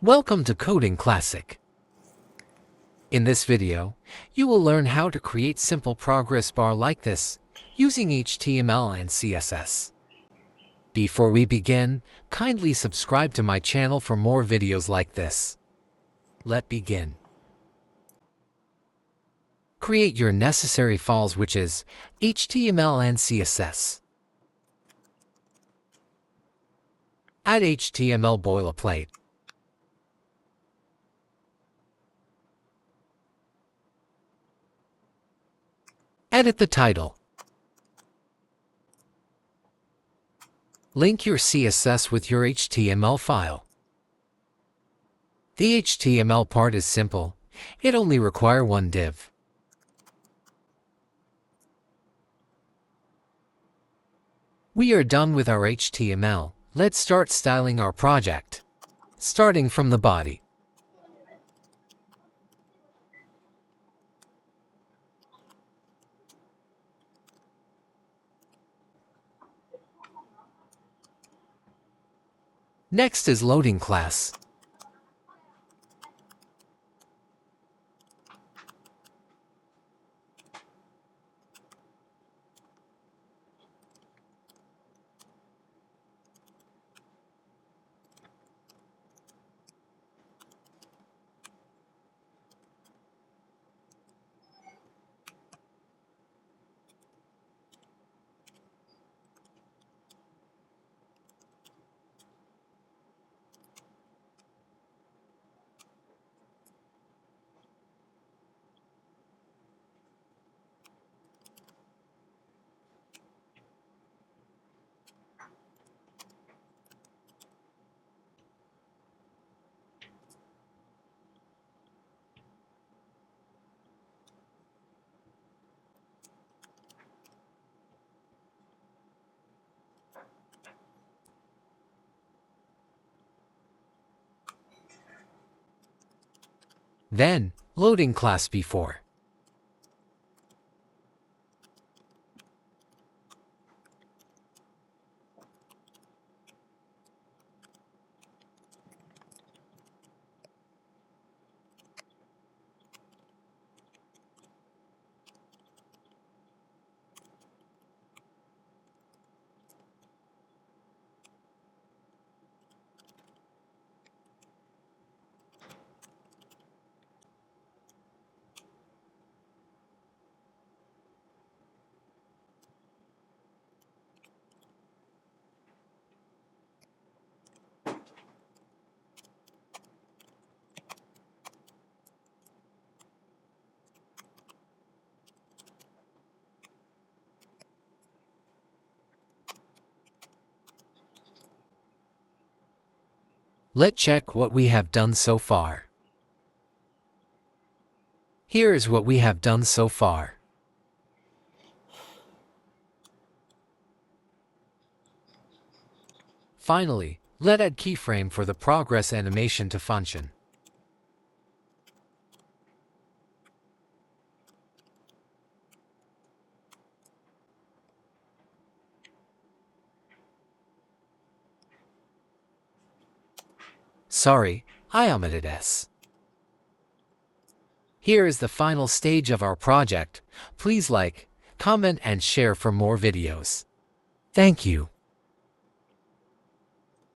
Welcome to Coding Classic. In this video, you will learn how to create simple progress bar like this using HTML and CSS. Before we begin, kindly subscribe to my channel for more videos like this. Let's begin. Create your necessary files, which is HTML and CSS. Add HTML boilerplate. Edit the title. Link your CSS with your HTML file. The HTML part is simple. It only requires one div. We are done with our HTML. Let's start styling our project. Starting from the body. Next is loading class. Then, loading class before. Let's check what we have done so far. Here is what we have done so far. Finally, let's add keyframe for the progress animation to function. Sorry, I omitted S. Here is the final stage of our project. Please like, comment and share for more videos. Thank you.